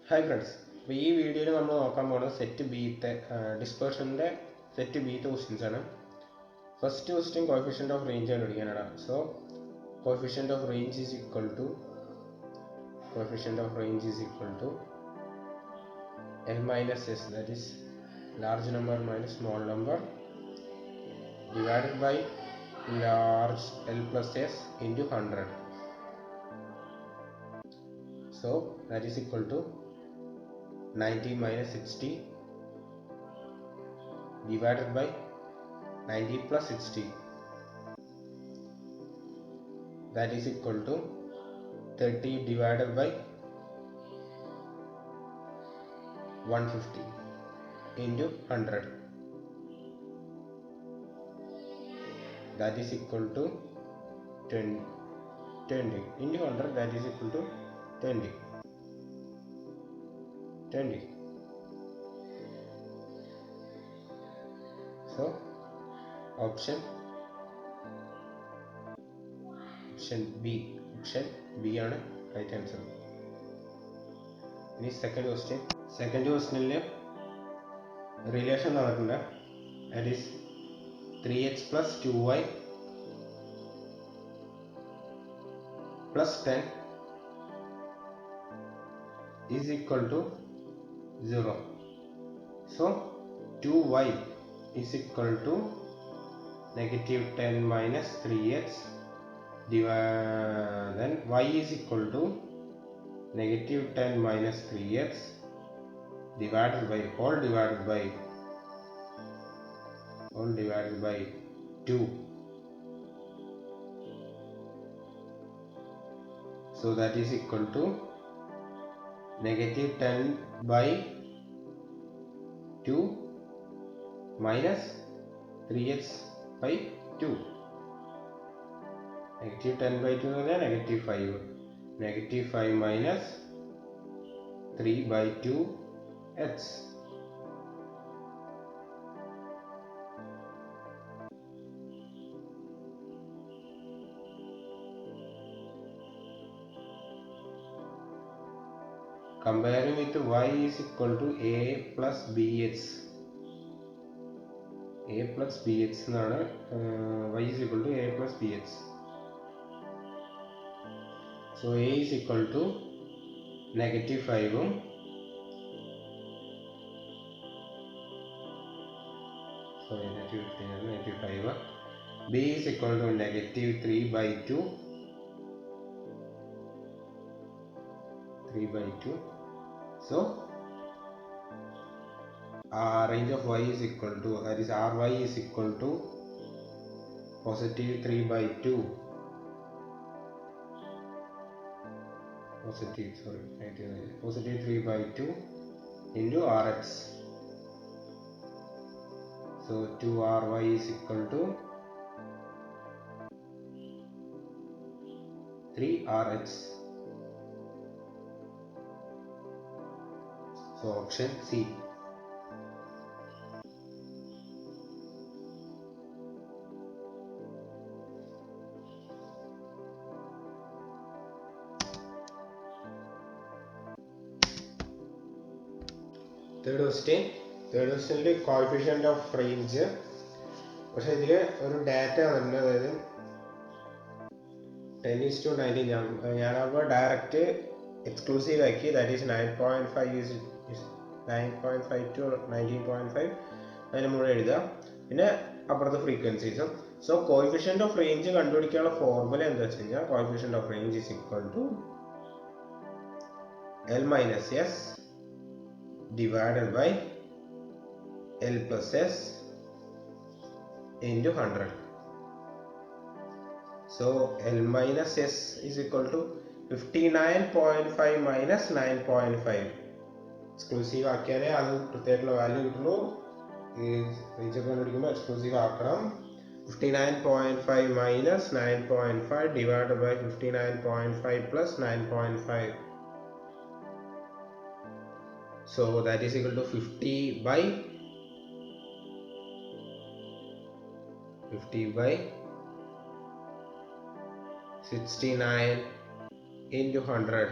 Hi friends, അപ്പോൾ ഈ വീഡിയോയിൽ നമ്മൾ നോക്കാൻ പോകുന്നത് സെറ്റ് ബിത്തെ ഡിസ്പേർഷൻ്റെ സെറ്റ് ബിത്തെ ക്വസ്റ്റ്യൻസ് ആണ്. First question coefficient of range കണ്ടുപിടിക്കാനാണ്. So coefficient of range is equal to L minus S, that is large number minus small number divided by large L plus S into 100. So that is equal to 90 minus 60 divided by 90 plus 60, that is equal to 30 divided by 150 into 100, that is equal to 20 into 100, that is equal to 20. So option B ആണ് right answer. ഇനി second ക്വസ്റ്റ്യനിൽ relation നടക്കുന്നുണ്ട്. That is 3x plus 2y plus 10 is equal to 0. So 2y is equal to negative 10 minus 3x, then y is equal to negative 10 minus 3x divided by whole divided by 2. So that is equal to negative 10 by 2 minus 3x by 2. Negative 10 by 2 is negative 5. Negative 5 minus 3 by 2x. Comparing with y is equal to a plus bx. A plus bx എന്നാണ്. Y is equal to a plus bx. So a is equal to negative 5 negative 5. B is equal to negative 3 by 2. So range of y is equal to, that is ry is equal to positive 3 by 2. Positive 3 by 2 into rx. So 2ry is equal to 3rx. So option C. Third question coefficient of range. പക്ഷെ ഇതിൽ ഒരു data വന്നിട്ടുണ്ട്, അതായത് 10:19. ഞാനപ്പോൾ direct exclusive ആക്കി, that is 9.5 to 19.5 അതിന് മുകളിൽ എഴുതുക. പിന്നെ അപ്പുറത്തെ ഫ്രീക്വൻസീസും. സോ കോഎഫിഷ്യന്റ് ഓഫ് റേഞ്ച് കണ്ടുപിടിക്കാനുള്ള ഫോർമുല എന്താ വെച്ച് കഴിഞ്ഞാൽ, coefficient of range is equal to L minus S divided by L plus S into 100. So L minus S is equal to 59.5 minus 9.5. Exclusive ആക്കിയാലേ അത് കൃത്യമായിട്ടുള്ള വാല്യൂ കിട്ടുള്ളൂ. ഈ റേഞ്ച് ഒക്കെ കണ്ടുപിടിക്കുമ്പോൾ exclusive ആക്കണം. 59.5 minus 9.5 divided by 59.5 plus 9.5. So that is equal to 50 by 69 into 100.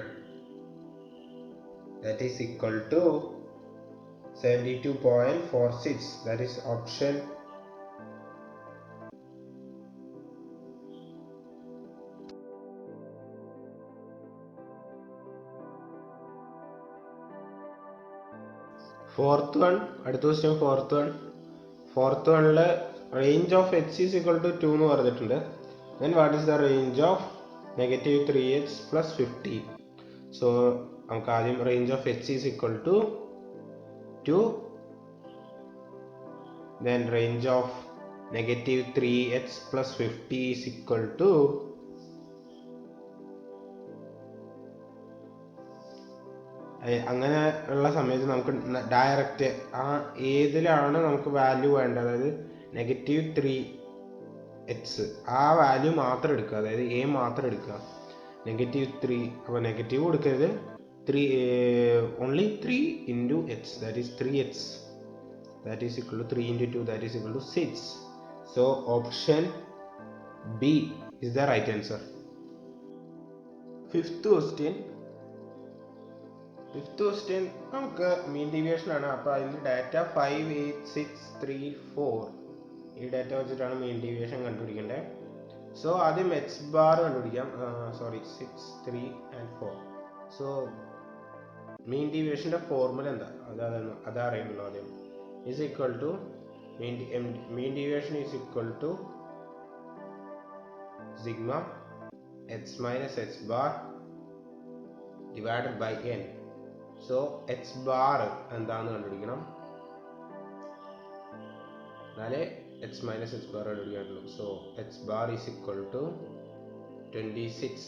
that is equal to 72.46. That is option fourth one. അടുത്ത question fourth one. Fourth one range of h is equal to 2 എന്ന് പറഞ്ഞിട്ടുണ്ട്. Then what is the range of negative 3h plus 50? So നമുക്ക് ആദ്യം range of h is equal to 2. Then range of negative 3h plus 50 is equal to അങ്ങനെ ഉള്ള സമയത്ത് നമുക്ക് direct ആ ഏതിലാണ് നമുക്ക് വാല്യൂ വേണ്ടത്, അതായത് നെഗറ്റീവ് 3h ആ വാല്യൂ മാത്രം എടുക്കുക, അതായത് എ മാത്രം എടുക്കുക. നെഗറ്റീവ് 3, അപ്പോൾ നെഗറ്റീവ് കൊടുക്കരുത്, 3 only 3 into h, that is 3h, that is equal to 3 into 2, that is equal to 6. So option B is the right answer. Fifth question നമുക്ക് മീൻ ഡീവിയേഷൻ ആണ്. അപ്പോൾ അതിൽ ഡാറ്റ 5, 8, 6, 3, 4 ഈ ഡാറ്റ വെച്ചിട്ടാണ് മീൻ ഡീവിയേഷൻ കണ്ടുപിടിക്കേണ്ടത്. So ആദ്യം H bar കണ്ടുപിടിക്കാം. 6, 3 and 4. So mean ഡീവിയേഷൻ്റെ ഫോർമുല എന്താ അതറിയണല്ലോ ആദ്യം. Is equal to mean deviation is equal to sigma H minus H bar divided by N. So H bar എന്താണെന്ന് കണ്ടുപിടിക്കണം, എന്നാലേ എച്ച് മൈനസ് എച്ച് ബാർ കണ്ടുപിടിക്കാനുള്ളൂ. So H bar is equal to 26,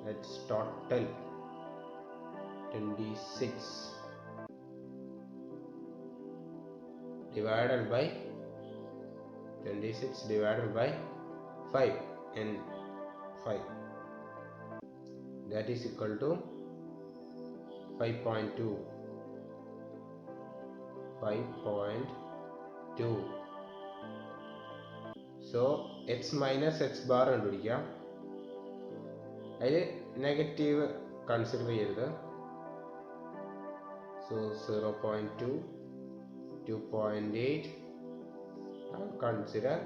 that's total 26 divided by 26 divided by 5 and 5, that is equal to 5.2. So h minus h bar കണ്ടുപിടിക്കാം. അതിൽ negative consider ചെയ്യരുത്. So 0.2, 2.8 consider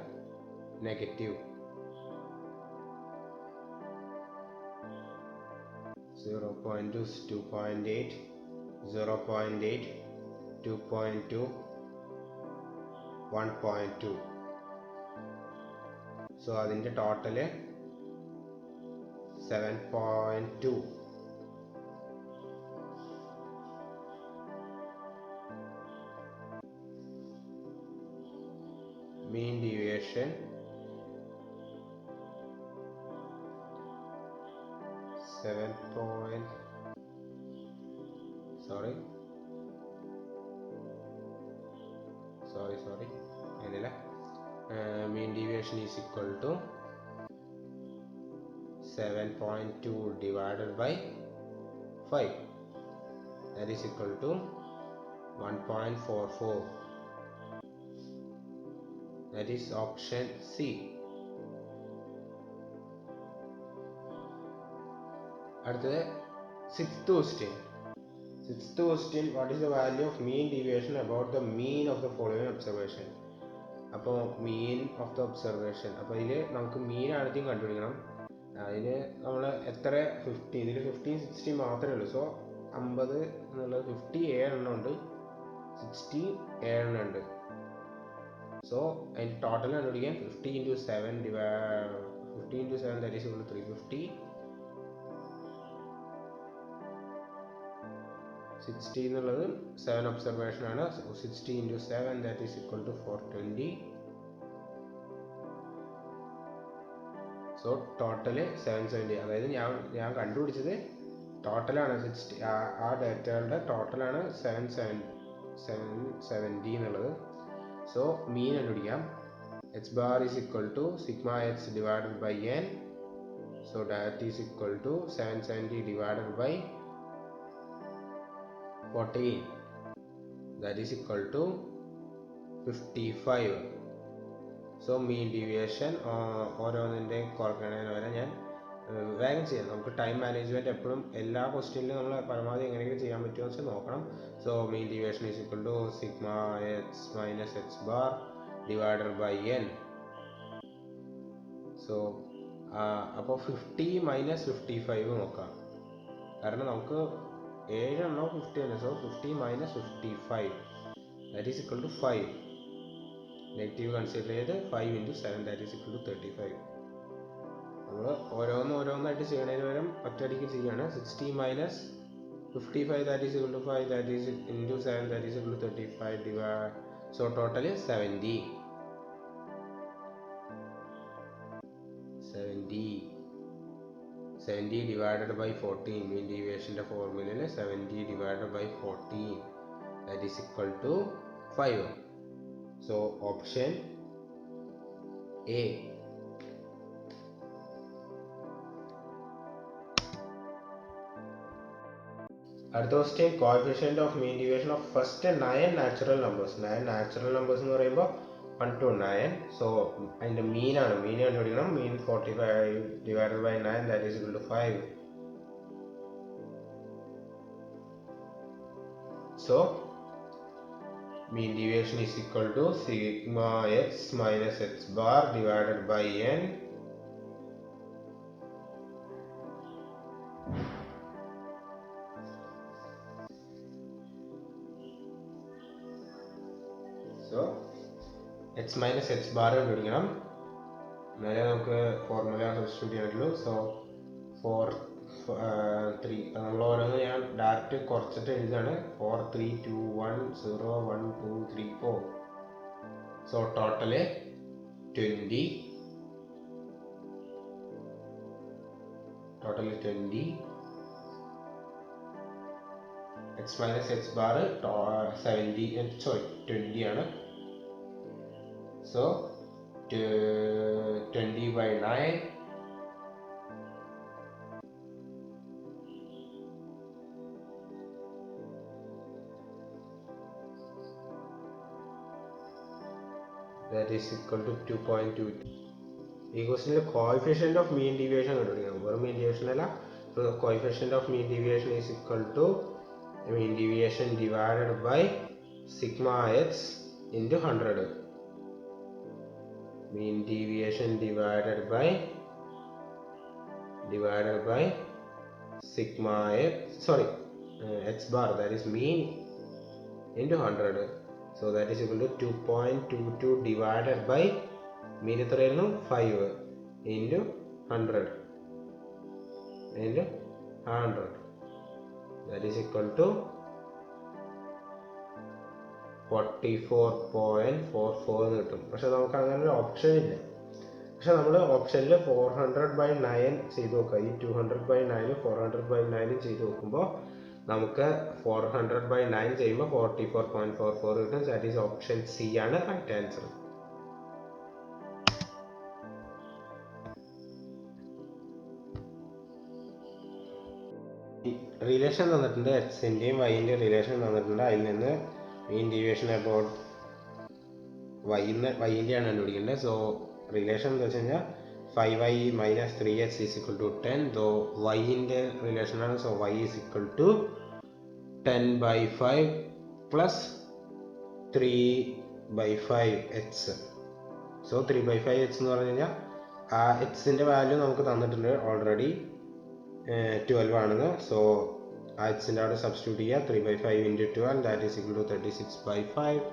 negative. 0.2 is 2.8, 0.8, 2.2, 1.2. So അതിൻ്റെ total 7.2. mean deviation 7 point sorry anila mean deviation is equal to 7.2 divided by 5, that is equal to 1.44. That is option C. അടുത്തത് sixth question. What is the value of mean deviation about the mean of the following observation? അപ്പോൾ mean of the observation, അപ്പോൾ ഇതിൽ നമുക്ക് mean ആദ്യം കണ്ടുപിടിക്കണം. അതിന് നമ്മൾ എത്ര 50, ഇതിൽ 15, 60 മാത്രമേ ഉള്ളൂ. സോ 50 എന്നുള്ളത് 50 7 ഉണ്ട്, 60 7 ഉണ്ട്. So അതിൻ്റെ ടോട്ടൽ കണ്ടുപിടിക്കാൻ 50 into 7 that is equal to 350. 60 എന്നുള്ളത് 7 ഒബ്സർവേഷൻ ആണ്. 60 into 7 that is equal to 420. So total 770. അതായത് ഞാൻ കണ്ടുപിടിച്ചത് ടോട്ടലാണ് 60, ആ ഡേറ്റകളുടെ ടോട്ടലാണ് 770 എന്നുള്ളത്. സോ മീൻ കണ്ടുപിടിക്കാം. h bar is equal to sigma h divided by n. So that is equal to 770 divided by 14, that is equal to 55. So mean deviation ഓരോന്നിൻ്റെ കുറയ്ക്കണതിന് വരെ ഞാൻ വേഗം ചെയ്യാം. നമുക്ക് ടൈം മാനേജ്മെൻറ്റ് എപ്പോഴും എല്ലാ ക്വസ്റ്റ്യനിലും നമ്മൾ പരമാവധി എങ്ങനെയൊക്കെ ചെയ്യാൻ പറ്റുമെന്ന് വെച്ചാൽ നോക്കണം. So mean deviation is equal to sigma x minus x bar divided by N. So അപ്പോൾ 50 മൈനസ് 55 നോക്കാം. കാരണം നമുക്ക് 7 എണ്ണോ 50 ആണ്. So 50 minus 55 that is equal to 5. Negative consider ചെയ്ത് 5 into 7 that is equal to 35. നമ്മൾ ഓരോന്നായിട്ട് ചെയ്യണതിന് പകരം ഒറ്റയടിക്ക് ചെയ്യാണ്. 60 minus 55 that is equal to 5 that is into 7 that is equal to 35 divide. So total 70 divided by 14. Mean ഡീവിയേഷൻ്റെ ഫോർമുലയിൽ 70 divided by 14 that is equal to 5. So option A. അടുത്ത question coefficient of mean deviation of first 9 natural numbers. 9 natural numbers എന്ന് പറയുമ്പോൾ 1 to 9. So അതിൻ്റെ മീൻ കണ്ടുപിടിക്കണം. മീൻ 45 divided by 9 that is equal to 5. So mean deviation is equal to sigma x minus x bar divided by n. So x minus x bar കണ്ടുപിടിക്കണം. എന്നാലേ നമുക്ക് formula substitute ചെയ്യാൻ പറ്റുള്ളൂ. So 3 നമ്മൾ ഓരോന്ന് ഞാൻ ഡയറക്റ്റ് കുറച്ചിട്ട് എഴുതാണ്. 4 3 2 1 0 1 2 3 4. So total 20. x minus x bar 20 ആണ്. So 20 by 9 that is equal to 2.2. ഈ ക്വസ്റ്റ്യനിൽ കോഎഫിഷ്യന്റ് ഓഫ് മീൻ ഡീവിയേഷൻ കണ്ടുപിടിക്കണം. വെറും മീൻ ഡീവിയേഷൻ അല്ല. Coefficient of mean deviation is equal to mean deviation divided by sigma x into 100. mean deviation divided by sigma x bar, that is mean, into 100. So that is equal to 2.22 divided by mean 5 into 100 that is equal to 44.44 കിട്ടും. പക്ഷെ നമുക്ക് അങ്ങനെ ഒരു option ഇല്ല. പക്ഷെ നമ്മൾ ഓപ്ഷനിൽ 400/9 ചെയ്ത് നോക്കുക. ഈ 200/9 400/9 ചെയ്ത് നോക്കുമ്പോൾ നമുക്ക് 400/9 ചെയ്യുമ്പോൾ 44.44 കിട്ടും. ദാറ്റ് ഈസ് ഓപ്ഷൻ സി ആണ് റൈറ്റ് ആൻസർ. റിലേഷൻ തന്നിട്ടുണ്ട്. എക്സിൻ്റെയും വൈൻ്റെയും റിലേഷൻ തന്നിട്ടുണ്ട്. അതിൽ നിന്ന് മീൻ ഡീവിയേഷൻ അബൌട്ട് വൈൻ്റെ ആണ് കണ്ടുപിടിക്കേണ്ടത്. സോ റിലേഷൻ എന്താ വെച്ച് കഴിഞ്ഞാൽ 5y minus 3x is equal to 10. ദോ വൈൻ്റെ റിലേഷനാണ്. So y is equal to 10/5 plus 3/5x. So 3/5x എന്ന് പറഞ്ഞു കഴിഞ്ഞാൽ ആ എക്സിൻ്റെ വാല്യൂ നമുക്ക് തന്നിട്ടുണ്ട് ഓൾറെഡി 12 ആണെന്ന്. സോ ആ എക്സിൻ്റെ അവിടെ സബ്സ്റ്റിറ്റ്യൂട്ട് ചെയ്യുക. 3/5 into 12 that is equal to 36/5.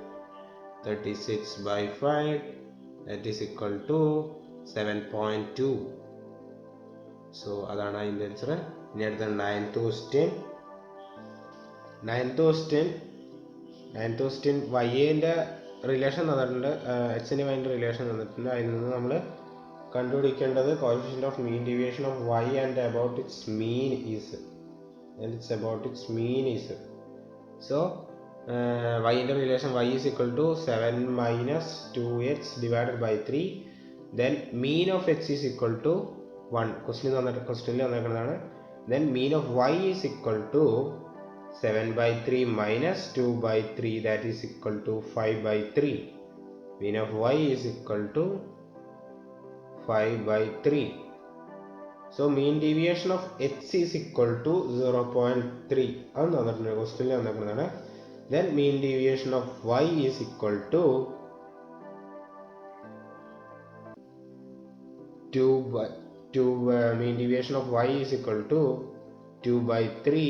36/5 that is equal to 7.2. So അതാണ് അതിൻ്റെ ആൻസർ. ഇനി അടുത്ത നയൻത്ത് ക്വസ്റ്റ്യൻ വൈൻ്റെ റിലേഷൻ തന്നിട്ടുണ്ട്. എക്സിൻ്റെ വൈൻ്റെ റിലേഷൻ തന്നിട്ടുണ്ട്. അതിൽ നിന്ന് നമ്മൾ കണ്ടുപിടിക്കേണ്ടത് coefficient of mean deviation of y and about its mean is. So y in the relation y is equal to 7 minus 2x divided by 3. Then mean of x is equal to 1. Question തന്നിരിക്കുന്നതാണ്. Then mean of y is equal to 7/3 minus 2/3 that is equal to 5/3. Mean of y is equal to 5/3. So mean deviation of x is equal to 0.3. അത് തന്നിട്ടുണ്ട് ക്വസ്റ്റ്യനിൽ തന്നിട്ടുള്ളതാണ്. Then mean deviation of y is equal to 2 mean deviation of y is equal to 2/3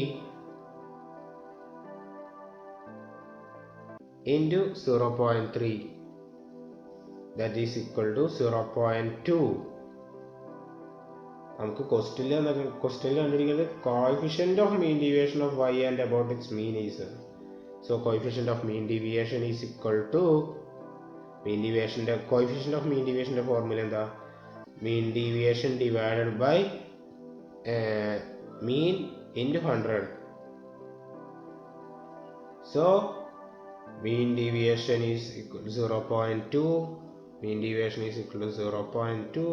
into 0.3, that is equal to 0.2. നമുക്ക് ക്വസ്റ്റ്യനിൽ കണ്ടിരിക്കുന്നത് coefficient of mean deviation of y and about its mean is. So coefficient of mean deviation is equal to coefficient of mean deviation formula എന്താ? Mean deviation divided by mean into 100. So mean deviation is equal to 0.2. Mean deviation is equal to 0.2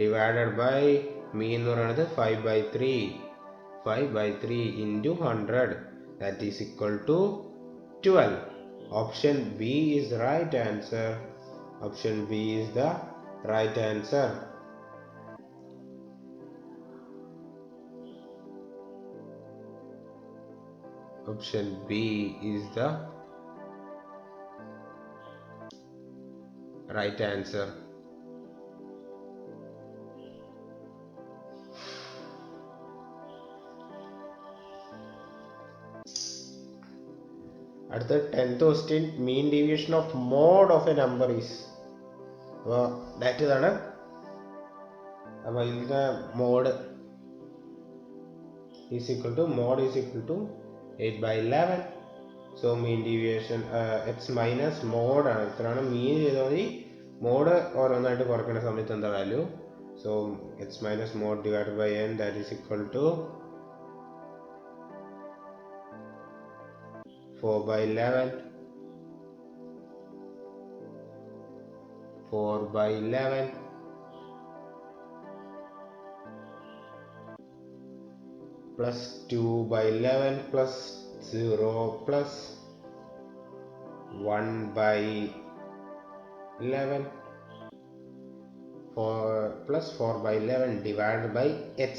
divided by mean എന്ന് പറയുന്നത് 5/3 into 100, that is equal to 12. Option B is the right answer. Option B is the right answer. Option B is the right answer. അടുത്ത 10th question, mean deviation of mode of a number is. അപ്പോൾ data ഇതാണ്. അപ്പോൾ ഇതിൻ്റെ mode is equal to 8/11. So mean deviation x minus mode ആണ്. ഇത്രയാണ് മീൻ ചെയ്താൽ മതി. Mode ഓരോന്നായിട്ട് കുറയ്ക്കുന്ന സമയത്ത് എന്താ value? So x minus mode divide by n, that is equal to 4/11. 4/11 plus 2/11 plus 0 plus 1/11 plus 4/11 divided by x,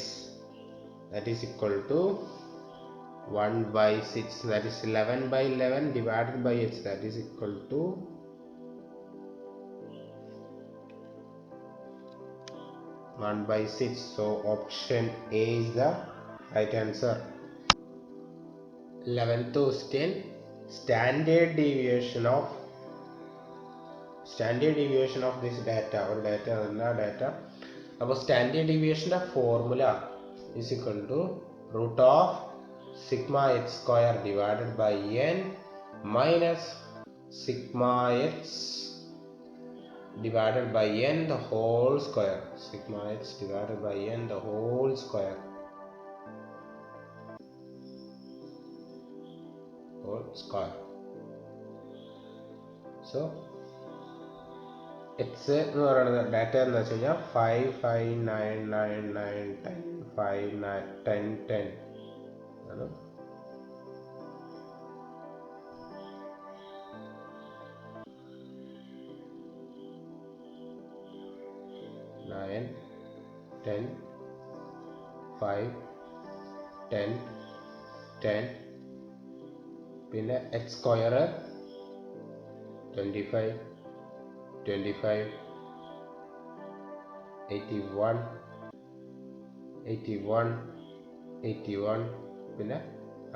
that is equal to 1/6, that is 11/11 divided by x, that is equal to 1/6. So option A is the right answer. 11th question, standard deviation of this data or data. അപ്പോൾ standard ഡീവിയേഷൻ്റെ formula is equal to root of sigma x square divided by n minus sigma x divided by n the whole square. Sigma x divided by n the whole square. So x എന്ന് പറയുന്നത് data എന്ന് വെച്ച് കഴിഞ്ഞാൽ 5 5 9 9 9 10 5 9 10 10 ആണ്. Nine, 10, 5, 10, 10, പിന്നെ x square 25, 25, 81, 81, 81, പിന്നെ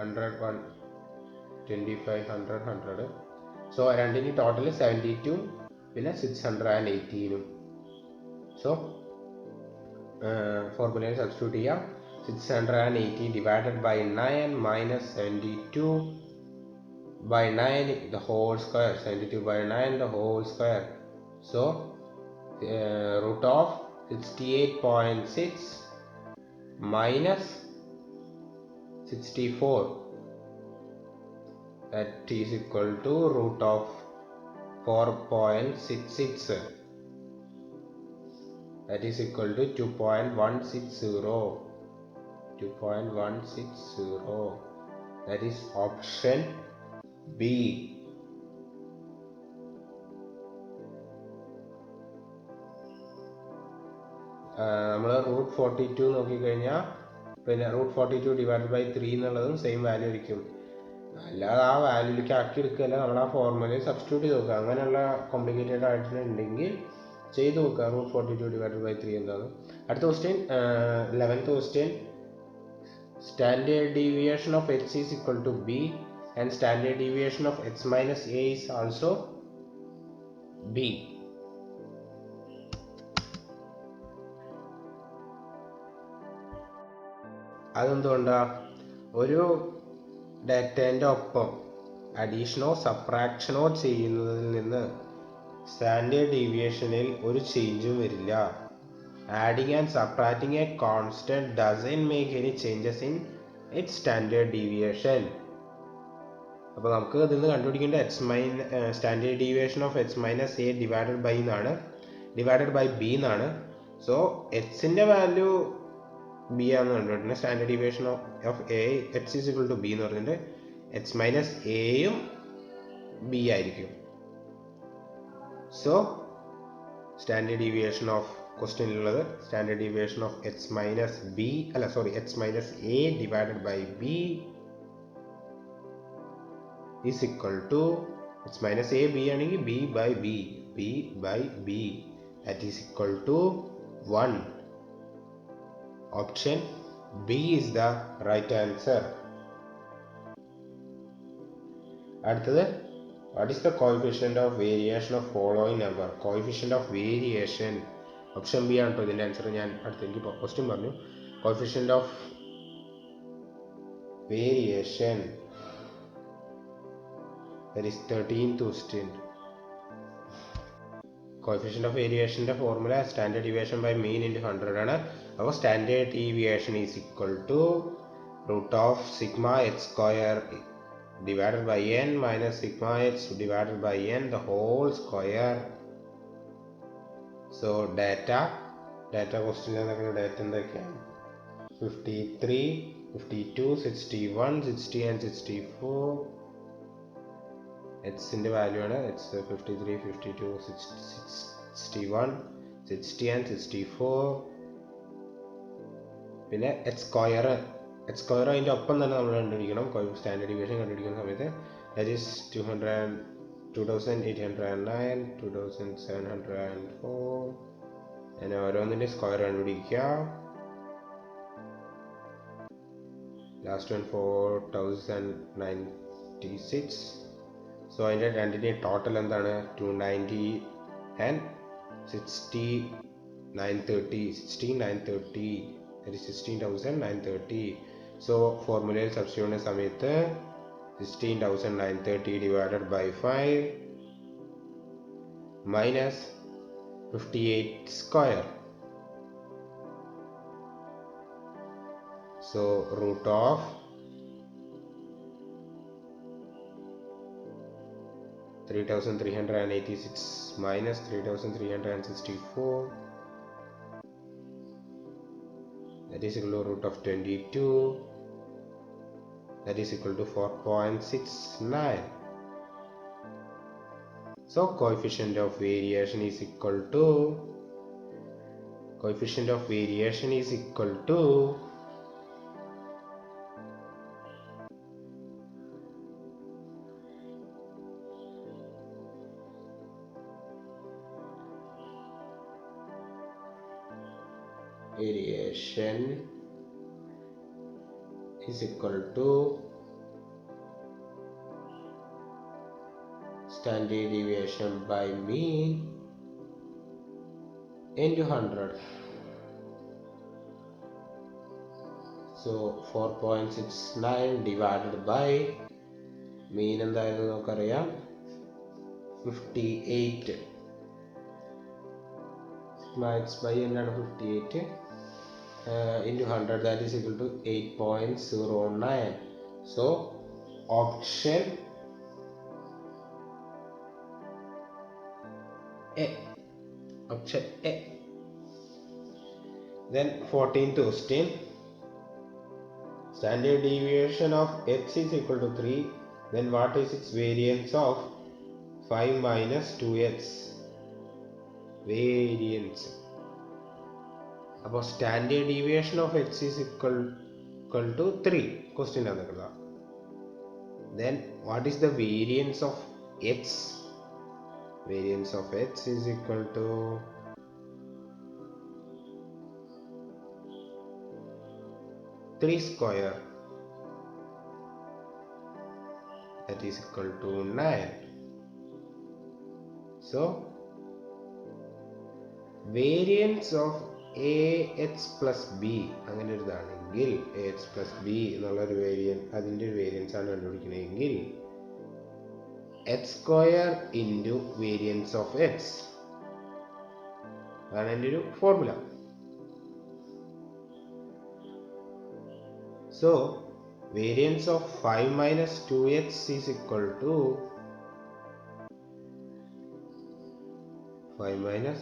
100, 25, 100, 100. So രണ്ടിന് total 72 പിന്നെ 618. സോ ഫോർമുലയിൽ സബ്സ്റ്റിറ്റ്യൂട്ട് ചെയ്യാം. 680 divided by 9 minus 72 by 9 the whole square. 72 by 9 the whole square. So root of 68.6 minus 64, that is equal to root of 4.66, that is equal to 2.160. 2.160, that is option B. നമ്മൾ root 42 നോക്കിക്കഴിഞ്ഞാൽ പിന്നെ root 42 divide by 3 എന്നുള്ളതും same value ആയിരിക്കും. അല്ലാതെ ആ വാല്യൂലേക്ക് ആക്കി എടുക്കുകയല്ല, നമ്മൾ ആ ഫോർമുലയിൽ സബ്സ്റ്റിറ്റ്യൂട്ട് ചെയ്ത് നോക്കുക. അങ്ങനെയുള്ള കോംപ്ലിക്കേറ്റഡ് ആയിട്ടുണ്ടെങ്കിൽ ചെയ്ത് നോക്കുക. റൂട്ട് 42 ഡിവൈഡ് ബൈ 3 എന്താണ്. അടുത്ത question 11th question. Standard deviation of h is equal to b and standard deviation of x minus a is also b. അതെന്തുകൊണ്ടാ? ഒരു ഡാറ്റേൻ്റെ ഒപ്പം അഡീഷനോ സബ്ട്രാക്ഷനോ ചെയ്യുന്നതിൽ നിന്ന് സ്റ്റാൻഡേർഡ് ഡീവിയേഷനിൽ ഒരു ചേഞ്ചും വരില്ല. Adding and subtracting a constant doesn't make any changes in its standard deviation. അപ്പോൾ നമുക്ക് ഇതിൽ നിന്ന് കണ്ടുപിടിക്കേണ്ട standard deviation of h minus A divided by b എന്നാണ്. സോ എച്ചിൻ്റെ വാല്യൂ ബി ആണെന്ന് കണ്ടുപിടിക്കുന്നത്. Standard deviation of A h is equal to b എന്ന് പറഞ്ഞിട്ട് h മൈനസ് എയും ബി ആയിരിക്കും. സോ സ്റ്റാൻഡേർഡ് ഡീവിയേഷൻ ഓഫ് ക്വസ്റ്റ്യനിലുള്ളത് standard deviation of h minus A divided by B is equal to h minus a b ആണെങ്കിൽ b by b that is equal to 1. Option B is the right answer. അടുത്തത്, what is the coefficient of variation of following number? Coefficient of variation option B ആണ് കേട്ടോ ഇതിൻ്റെ answer. ഞാൻ അടുത്തേക്ക് question പറഞ്ഞു. coefficient of variation, that is 13th question. coefficient of variation ന്റെ formula standard deviation by mean into 100 ആണ്. അപ്പോൾ standard deviation is equal to root of sigma h square divided by n minus sigma h divided by n the whole square. So data ക്വസ്റ്റ്യനിൽ നിന്നൊക്കെ data എന്തൊക്കെയാണ്? 53, 52, 61, 60 and 64. എച്ചിൻ്റെ value ആണ്. H 53, 52, 61, 60 and 64. പിന്നെ H square അതിൻ്റെ ഒപ്പം തന്നെ നമ്മൾ കണ്ടുപിടിക്കണം. സ്റ്റാൻഡേർഡ് ഡീവിയേഷൻ കണ്ടുപിടിക്കുന്ന സമയത്ത് ദാറ്റ് ഈസ് 2809, 2704. അങ്ങനെ ഓരോന്നിൻ്റെ സ്ക്വയർ കണ്ടുപിടിക്കുക. Last one 4096. സോ അതിൻ്റെ രണ്ടിൻ്റെയും ടോട്ടൽ എന്താണ്? 290 and 16,930. that is 16,930. സോ ഫോർമുലയിൽ സബ്സ്റ്റിറ്റ്യൂട്ട് ചെയ്യുന്ന സമയത്ത് 16,930 divided by 5 minus 58 square. So root of 3,386 minus 3,364, that is equal to root of 22, that is equal to 4.69. So coefficient of variation is equal to standard deviation by mean into 100. So 4.69 divided by mean എന്തായിരുന്നു നമുക്കറിയാം 58. x by എന്താണ് 58 into 100, that is equal to 8.09. So option A. Then 14th question. Standard deviation of x is equal to 3. Then what is its variance of 5 minus 2x? Variance. അപ്പോൾ standard deviation of h is equal to 3 question തന്നിട്ടുള്ള. Then what is the variance of x? Variance of x is equal to 3 square, that is equal to 9. So variance of ax plus b അങ്ങനെ എഴുതാണെങ്കിൽ ax plus b എന്നുള്ളൊരു variance, അതിൻ്റെ ഒരു variance ആണ് കണ്ടുപിടിക്കണമെങ്കിൽ H square into variance of X, അതാണ് എൻ്റെ ഒരു formula. So variance of 5 minus 2x is equal to 5 minus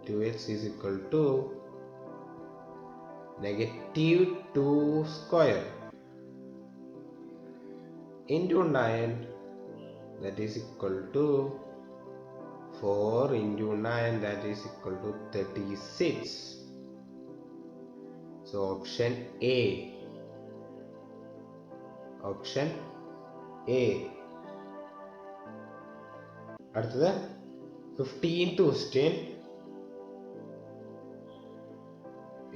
2x is equal to negative 2 square into 9, that is equal to 4 into 9, that is equal to 36. So option A. Option A. അടുത്തത് 15th question.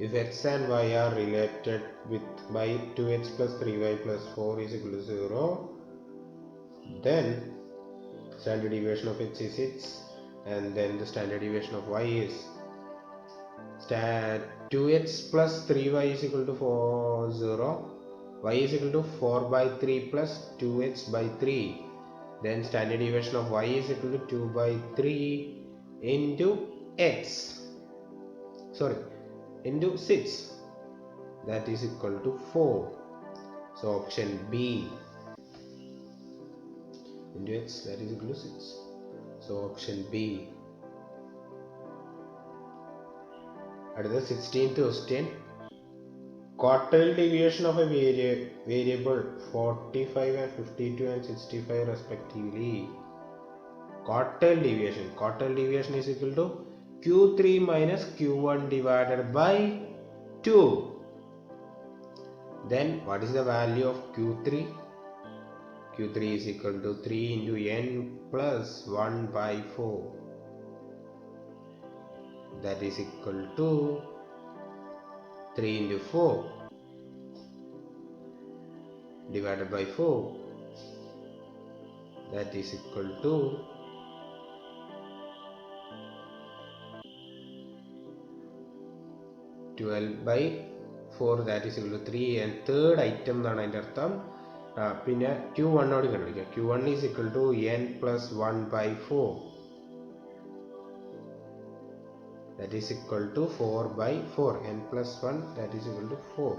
If x and y are related with by 2x plus 3y plus 4 is equal to 0, then standard deviation of x is 6, and then the standard deviation of y is 2x plus 3y is equal to 0, y is equal to 4 by 3 plus 2x by 3, then standard deviation of y is equal to 2 by 3 into x, sorry, into 6, that is equal to 4. So option B, into x, that is equal to 6. So option B. At the 16th question, quartile deviation of a variable 45 and 52 and 65 respectively. Quartile deviation is equal to Q3 minus Q1 divided by 2. Then what is the value of Q3? Q3 is equal to 3 into n plus 1 by 4. That is equal to 3 into 4 divided by 4. That is equal to 12 by 4, that is equal to 3. And third item എന്നാണ് അതിൻ്റെ അർത്ഥം. പിന്നെ Q1 ഓട് കണ്ടുപിടിക്കുക. Q1 is equal to n plus 1 by 4. That is equal to 4 by 4. N plus 1, that is equal to 4.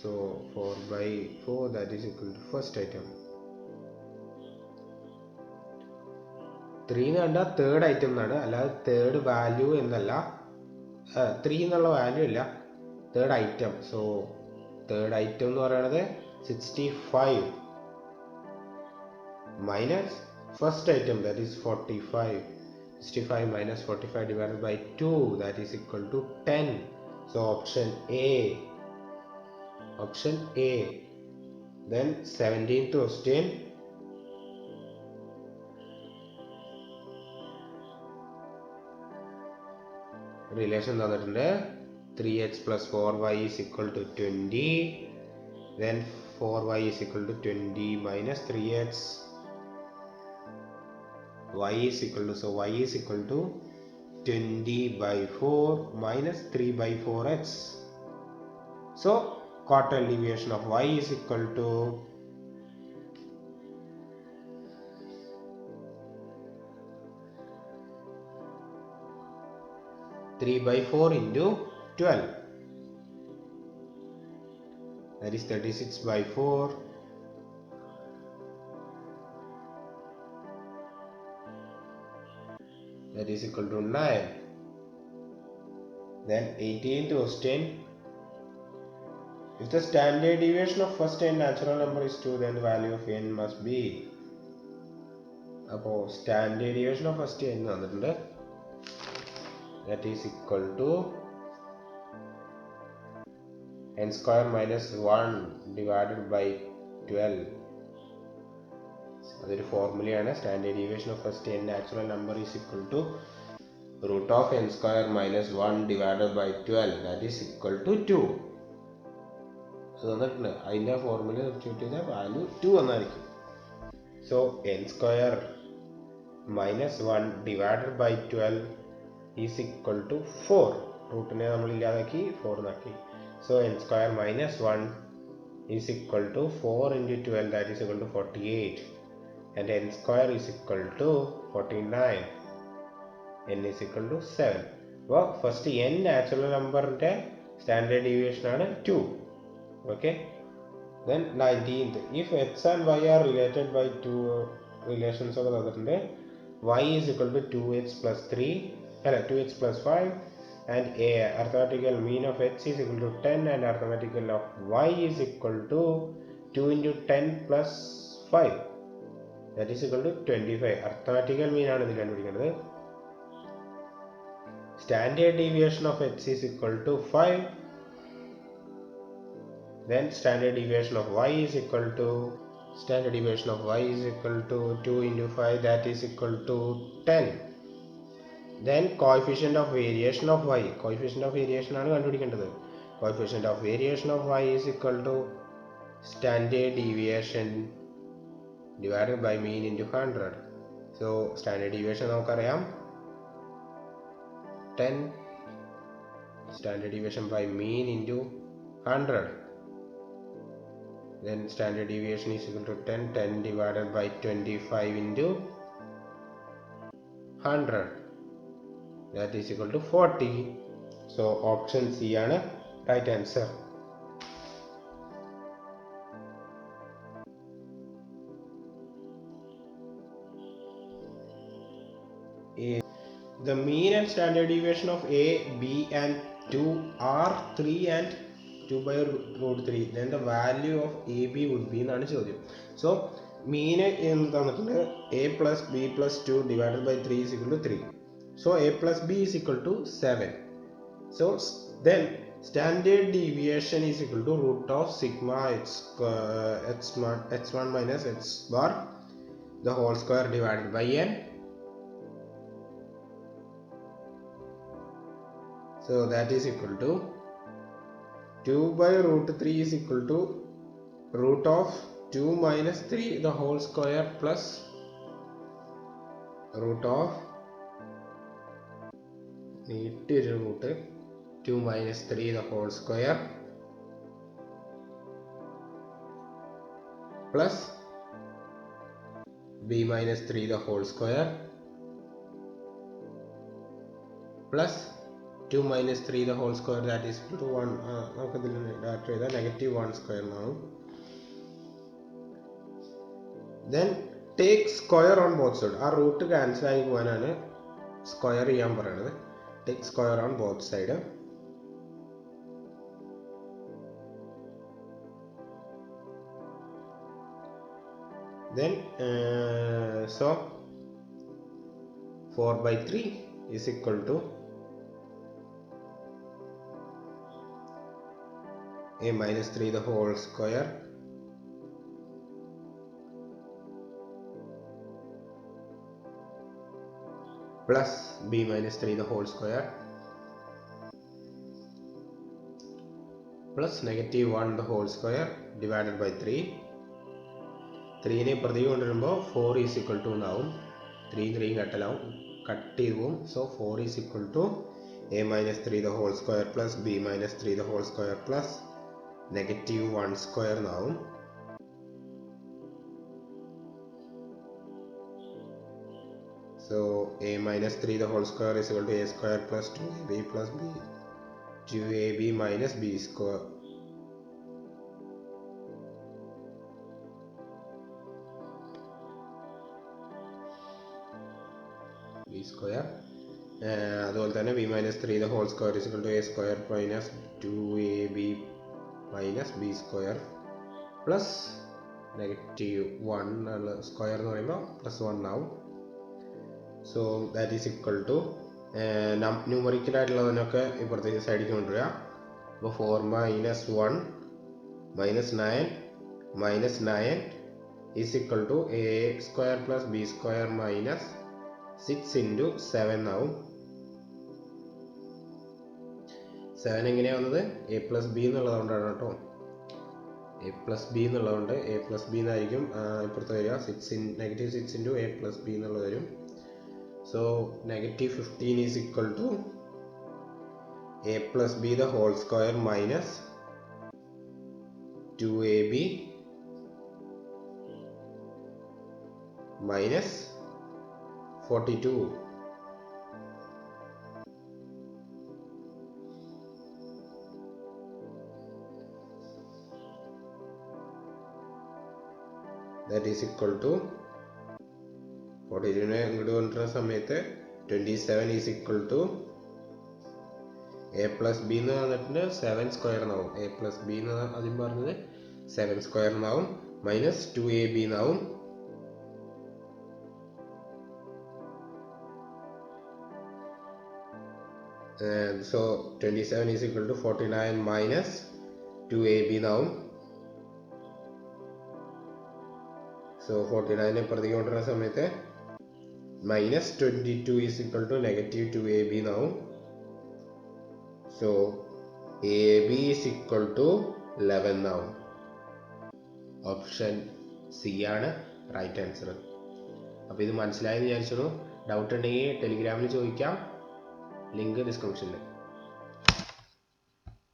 So 4 by 4, that is equal to first item. 3 എന്ന് കണ്ടാൽ third item എന്നാണ്, അല്ലാതെ തേർഡ് വാല്യൂ എന്നല്ല. 3 എന്നുള്ള value ഇല്ല, third item. So third item എന്ന് പറയുന്നത് 65 minus first item, that is 45. 65 minus 45 divided by 2, that is equal to 10. So option A. Option A. Then 17th question. Relation തന്നിട്ടുണ്ട്. 3x plus 4y is equal to 20. Then 4y is equal to 20 minus 3x. Y is equal to, so y is equal to 20 by 4 minus 3 by 4x. So quartile deviation of y is equal to 3 by 4 into 12, that is 36 by 4. That is equal to 9. Then 18th question. If the standard deviation of first n natural number is 2, then the value of n must be. അപ്പോൾ standard deviation of first n തന്നിട്ടുണ്ട്. that is equal to n square minus 1 divided by 12. അതൊരു ഫോർമുലയാണ്. Standard deviation of first n natural number is equal to root of n square minus 1 divided by 12, that is equal to 2. അത് തന്നിട്ടുണ്ട്. അതിൻ്റെ formula substitute ചെയ്താൽ value 2 എന്നായിരിക്കും. So n square minus 1 divided by 12 is equal to 4. റൂട്ടിനെ നമ്മൾ ഇല്ലാതാക്കി 4 എന്നാക്കി. So n square minus 1 is equal to 4 into 12, that is equal to 48. And n square is equal to 49. n is equal to 7. അപ്പോൾ first n natural നമ്പറിൻ്റെ standard deviation ആണ് 2. Okay. Then 19th, if x and y are related by 2 relations ഒക്കെ തന്നിട്ടുണ്ട്. y is equal to 2x plus 3 അല്ല 2x plus 5 and a arithmetical mean of x is equal to 10 and arithmetical of y is equal to 2 into 10 plus 5, that is equal to 25. arithmetical mean ആണ് ഇത് കണ്ടുപിടിക്കേണ്ടത്. Standard deviation of x is equal to 5. Then standard deviation of y is equal to 2 into 5, that is equal to 10. Then coefficient of variation of y. Coefficient of variation ആണ് കണ്ടുപിടിക്കേണ്ടത്. Coefficient of variation of y is equal to standard deviation divided by mean into 100. So standard deviation നമുക്കറിയാം 10, standard deviation by mean into 100. Then standard deviation is equal to 10 divided by 25 into 100, that is equal to 40. So option C ആണ് right answer. The mean and standard deviation of A, B and 2 are 3 and 2 by root 3. Then the value of AB would be എന്നാണ് ചോദ്യം. So mean എന്ന് തന്നിട്ടുണ്ട് A plus B plus 2 divided by 3 is equal to 3. So A plus B is equal to 7. So then standard deviation is equal to root of sigma x1 minus x bar the whole square divided by n. So that is equal to 2 by root 3 is equal to root of 2 minus 3 the whole square plus root of root 2 minus 3 the whole square plus b minus 3 the whole square plus 2 minus 3 the whole square, that is equal to 1. Negative 1 square now. Then take square on both sides. Our root cancel ആയി പോകാനാണ് square ചെയ്യാൻ പറയുന്നത്. Take square on both sides. Then so 4 by 3 is equal to a minus 3 the whole square plus b minus 3 the whole square plus negative 1 the whole square divided by 3. 3 നെ പ്രതി കൊണ്ടുവരുമ്പോൾ 4 is equal to എന്നാവും. 3 cut ചെയ്യും. So 4 is equal to a minus 3 the whole square plus b minus 3 the whole square plus negative 1 square now. So a minus 3 the whole square is equal to a square plus 2ab plus b, 2ab minus b square. b square. അതുപോലെ തന്നെ b minus 3 the whole square is equal to a square minus 2ab minus b square plus negative 1 square എന്ന് പറയുമ്പോൾ plus 1 ആവും. So that is equal to ന്യൂമറിക്കലായിട്ടുള്ളതിനൊക്കെ ഇപ്പുറത്തേക്ക് സൈഡിലേക്ക് കൊണ്ടുവരിക. അപ്പോൾ 4 - 1 - 9 - 9 is equal to a² + b² - 6 × 7 ആവും. 7 എങ്ങനെയാണ് വന്നത്? a + b എന്നുള്ളതുകൊണ്ടാണ് കേട്ടോ. a + b എന്നുള്ളതുകൊണ്ട് a + b എന്നായിരിക്കും ഇപ്പുറത്ത് വരിക. -6 × a + b എന്നുള്ളത് വരും. So -15 is equal to a + b the whole square minus 2ab minus 42. That is equal to 42 ഇങ്ങോട്ട് കൊണ്ടുവരുന്ന സമയത്ത് 27 is equal to a + b എന്ന് പറഞ്ഞിട്ട് 7² എന്നാവും. a + b എന്ന് ആദ്യം പറഞ്ഞത് 7² എന്നാവും. മൈനസ് 2ab എന്നാവും. So 27 is equal to 49 minus 2ab എന്നാവും. സോ 49 ഇപ്പുറത്തേക്ക് കൊണ്ടുവരുന്ന സമയത്ത് -22 is equal to -2ab എന്നാവും. So ab is equal to 11 എന്നാവും. ഓപ്ഷൻ സി ആണ് റൈറ്റ് ആൻസർ. അപ്പോൾ ഇത് മനസ്സിലായെന്ന് വിചാരിച്ചു. ഡൗട്ട് ഉണ്ടെങ്കിൽ ടെലിഗ്രാമിൽ ചോദിക്കാം. ലിങ്ക് ഡിസ്ക്രിപ്ഷനിൽ.